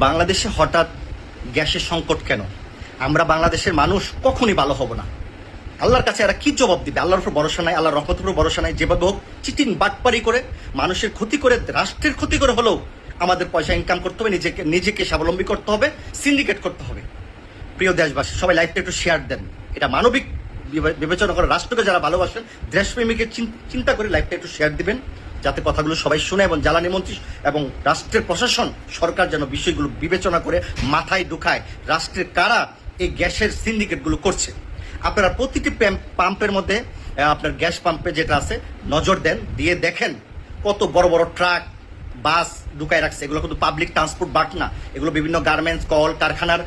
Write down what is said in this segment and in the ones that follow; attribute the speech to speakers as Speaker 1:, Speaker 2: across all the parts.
Speaker 1: বাংলাদেশে হঠাৎ গ্যাসের সংকট কেন? আমরা বাংলাদেশের মানুষ কখনই ভালো হব না। আল্লাহর কাছে এরা কি জবাব দিবে? আল্লাহর উপর ভরসা নাই, আল্লাহর রহমতের উপর ভরসা নাই। যেভাবে হোক চিটিং বাটপারি করে মানুষের ক্ষতি করে, রাষ্ট্রের ক্ষতি করে হলেও আমাদের পয়সা ইনকাম করতে হবে, নিজেকে স্বাবলম্বী করতে হবে, সিন্ডিকেট করতে হবে। প্রিয় দেশবাসী, সবাই লাইফটা একটু শেয়ার দেন। এটা মানবিক বিবেচনা করে রাষ্ট্রকে যারা ভালোবাসেন, দেশপ্রেমিকের চিন্তা করে লাইফটা একটু শেয়ার দিবেন, যাতে কথাগুলো সবাই শুনে এবং জ্বালানি মন্ত্রী এবং রাষ্ট্রের প্রশাসন সরকার যেন বিষয়গুলো বিবেচনা করে মাথায় ঢুকায় রাষ্ট্রের কারা এই গ্যাসের সিন্ডিকেটগুলো করছে। আপনারা প্রতিটি পাম্পের মধ্যে আপনার গ্যাস পাম্পে যেটা আছে নজর দেন, দিয়ে দেখেন কত বড় বড় ট্রাক বাস ঢুকায় রাখছে। এগুলো কিন্তু পাবলিক ট্রান্সপোর্ট বাট না, এগুলো বিভিন্ন গার্মেন্টস কল কারখানার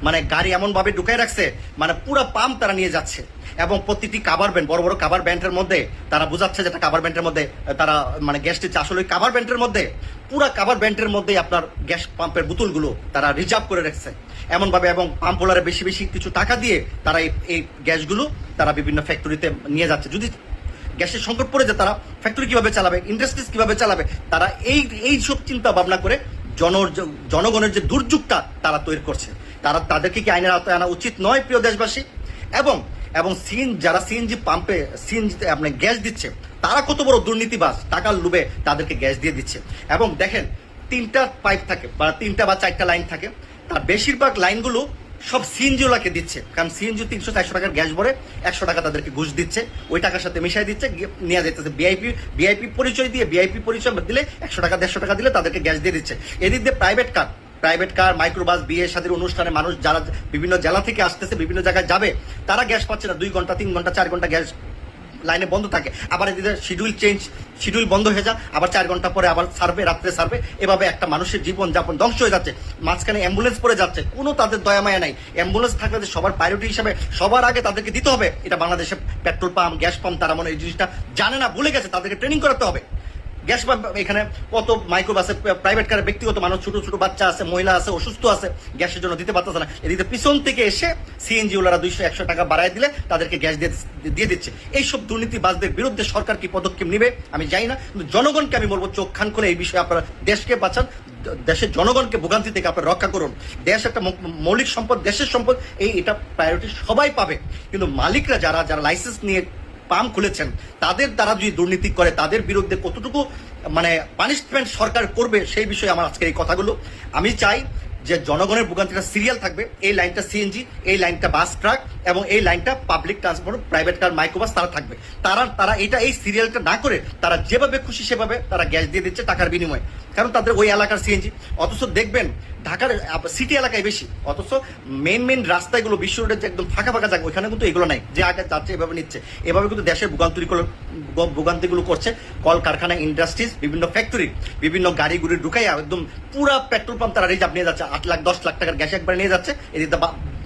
Speaker 1: মানে গাড়ি এমন ভাবে ঢুকাই রাখছে, মানে পুরো পাম্প তারা নিয়ে যাচ্ছে। এবং প্রতিটি কাভার ব্যান্ড, বড় বড় কাভার ব্যান্ডের মধ্যে তারা বোঝাচ্ছে যেটা কাভার ব্যান্ডের মধ্যে তারা মানে গ্যাস দিচ্ছে, আসলে কাভার ব্যান্ডের মধ্যে পুরো কাভার ব্যান্ডের মধ্যে আপনার গ্যাস পাম্পের বোতলগুলো তারা রিজার্ভ করে রাখছে এমন ভাবে, এবং পাম্প হোল্ডারে বেশি বেশি কিছু টাকা দিয়ে তারা এই গ্যাসগুলো তারা বিভিন্ন ফ্যাক্টরিতে নিয়ে যাচ্ছে। যদি গ্যাসের সংকট পড়ে যায় তারা ফ্যাক্টরি কিভাবে চালাবে, ইন্ডাস্ট্রিজ কিভাবে চালাবে, তারা এই সব চিন্তা ভাবনা করে জনগণের যে দুর্যোগটা তারা তৈরি করছে। তাদেরকে কি আইনের আওতায় আনা উচিত নয় প্রিয় দেশবাসী? এবং যারা সিএনজি পাম্পে সিএনজিতে আপনার গ্যাস দিচ্ছে তারা কত বড় দুর্নীতিবাজ, টাকার লোভে তাদেরকে গ্যাস দিয়ে দিচ্ছে। এবং দেখেন 3টা পাইপ থাকে বা 3টা বা 4টা লাইন থাকে, তার বেশিরভাগ লাইনগুলো সব সিএনজিওলাকে দিচ্ছে। কারণ সিএনজি 300-400 টাকার গ্যাস ভরে 100 টাকা তাদেরকে ঘুষ দিচ্ছে, ওই টাকার সাথে মিশাই দিচ্ছে, নিয়ে যেতেছে। ভিআইপি পরিচয় দিয়ে, ভিআইপি পরিচয় দিলে 100 টাকা 150 টাকা দিলে তাদেরকে গ্যাস দিয়ে দিচ্ছে। এদিক দিয়ে প্রাইভেট কার মাইক্রোবাস, বিয়ে শাদীর অনুষ্ঠানে মানুষ যারা বিভিন্ন জেলা থেকে আসতেছে, বিভিন্ন জায়গায় যাবে, তারা গ্যাস পাচ্ছে না। 2 ঘন্টা 3 ঘন্টা 4 ঘন্টা গ্যাস লাইনে বন্ধ থাকে। আবার এদিকে শিডিউল বন্ধ হয়ে যায়, আবার 4 ঘন্টা পরে আবার সার্ভে, রাত্রে সার্ভে। এভাবে একটা মানুষের জীবন যাপন ধ্বংস হয়ে যাচ্ছে। মাঝখানে অ্যাম্বুলেন্স পড়ে যাচ্ছে, কোনো তাদের দয়া মায়া নাই। অ্যাম্বুলেন্স থাকলে সবার প্রায়োরিটি হিসাবে সবার আগে তাদেরকে দিতে হবে। এটা বাংলাদেশে পেট্রোল পাম্প, গ্যাস পাম্প তারা মনে এই জিনিসটা জানে না, ভুলে গেছে। তাদেরকে ট্রেনিং করাতে হবে। গ্যাস পাম্প এখানে কত মাইক্রোবাসে, প্রাইভেট কারে ব্যক্তিগত মানুষ, ছোট ছোট বাচ্চা আছে, মহিলা আছে, অসুস্থ আছে, গ্যাসের জন্য দিতে পারতেছে না। এদিকে পিছন থেকে এসে সিএনজি ওলারা 200-100 টাকা বাড়ায় দিলে তাদেরকে গ্যাস দিয়ে দিচ্ছে। এইসব দুর্নীতিবাজদের বিরুদ্ধে সরকার কি পদক্ষেপ নেবে আমি জানি না, কিন্তু জনগণকে আমি বলবো চোখ খান খুলে এই বিষয়ে আপনারা দেশকে বাঁচান, দেশের জনগণকে ভোগান্তি থেকে আপনারা রক্ষা করুন। দেশ একটা মৌলিক সম্পদ, দেশের সম্পদ, এটা প্রায়োরিটি সবাই পাবে। কিন্তু মালিকরা যারা লাইসেন্স নিয়ে পাম্প খুলেছেন তাদের দ্বারা যদি দুর্নীতি করে তাদের বিরুদ্ধে কতটুকু মানে পানিশমেন্ট সরকার করবে সেই বিষয়ে আমার আজকের এই কথাগুলো। আমি চাই যে জনগণের ভোগান্তিটা সিরিয়াল থাকবে, এই লাইনটা সিএনজি, এই লাইনটা বাস ট্রাক এবং এই লাইনটা public transport, private car, microbus তারা থাকবে। তারা এই সিরিয়ালটা না করে তারা যেভাবে খুশি সেভাবে তারা গ্যাস দিয়ে দিচ্ছে টাকার বিনিময়ে, কারণ তাদের ওই এলাকার সিএনজি। অথচ দেখবেন ঢাকার সিটি এলাকায় বেশি, অথচ মেইন রাস্তাগুলো, বিশ্ব রোডের যে একদম ফাঁকা জায়গা, ওইখানে কিন্তু এগুলো নাই, যে আগে যাচ্ছে এভাবে নিচ্ছে। এভাবে কিন্তু দেশের ভোগান্তিগুলো করছে কল কারখানা, ইন্ডাস্ট্রিজ, বিভিন্ন ফ্যাক্টরি, বিভিন্ন গাড়ি ঢুকাইয়া একদম পুরা পেট্রোল পাম্প তারা রিজার্ভ নিয়ে যাচ্ছে। 8 লাখ 10 লাখ টাকার গ্যাস একবার নিয়ে যাচ্ছে, এদিকে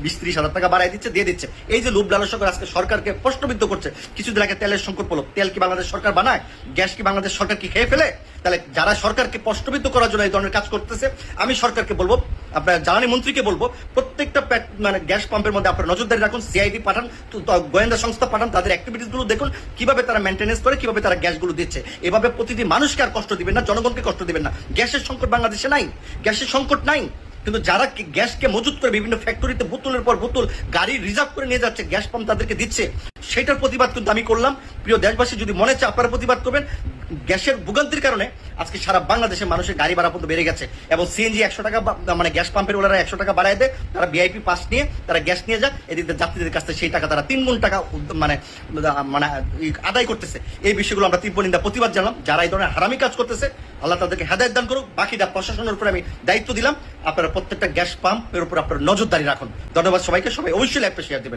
Speaker 1: 20-30 হাজার টাকা বাড়াই দিচ্ছে, দিয়ে দিচ্ছে। এই যে লোভ লালসা করে আজকে সরকারকে প্রশ্নবিদ্ধ করছে। কিছুদিন আগে তেলের সংকট পড়লো, তেল কি বাংলাদেশ সরকার বানায়? গ্যাস কি বাংলাদেশ সরকার কি খেয়ে ফেলে? তাহলে যারা সরকারকে প্রশ্নবিদ্ধ করার জন্য এই ধরনের কাজ করতেছে, আমি সরকারকে বলবো, আপনার জ্বালানি মন্ত্রীকে বলবো, প্রত্যেকটা মানে গ্যাস পাম্পের মধ্যে আপনার নজরদারি রাখুন, সিআইডি পাঠান, গোয়েন্দা সংস্থা পাঠান, তাদের অ্যাক্টিভিটিস গুলো দেখুন কিভাবে তারা মেনটেনেন্স করে, কিভাবে তারা গ্যাসগুলো দিচ্ছে। এভাবে প্রতিটি মানুষকে আর কষ্ট দিবেন না, জনগণকে কষ্ট দিবেন না। গ্যাসের সংকট বাংলাদেশে নাই, গ্যাসের সংকট নাই, কিন্তু যারা গ্যাসকে মজুত করে বিভিন্ন ফ্যাক্টরিতে বোতলের পর বোতল গাড়ি রিজার্ভ করে নিয়ে যাচ্ছে, গ্যাস পাম্প তাদেরকে দিচ্ছে, সেটার প্রতিবাদ কিন্তু আমি করলাম। প্রিয় দেশবাসী, যদি মনে চায় আপনারা প্রতিবাদ করবেন। গ্যাসের ভোগান্তির কারণে আজকে সারা বাংলাদেশের মানুষের গাড়ি ভাড়া পর্যন্ত বেড়ে গেছে, এবং সিএনজি 100 টাকা মানে গ্যাস পাম্পের ওনারা 100 টাকা বাড়ায় দেয়, তারা ভিআইপি পাস নিয়ে তারা গ্যাস নিয়ে যায়, এদিকে যাত্রীদের কাছ থেকে সেই টাকা তারা 3 গুণ টাকা মানে আদায় করতেছে। এই বিষয়গুলো আমরা তীব্র নিন্দা প্রতিবাদ জানালাম। যারা এই ধরনের হারামি কাজ করতেছে, আল্লাহ তাদেরকে হেদায়েত দান করুক। বাকিটা প্রশাসনের উপরে আমি দায়িত্ব দিলাম, আপনারা প্রত্যেকটা গ্যাস পাম্পের উপর আপনারা নজরদারি রাখুন। ধন্যবাদ সবাইকে, সবাই অবশ্যই লাইভটা শেয়ার দিবেন।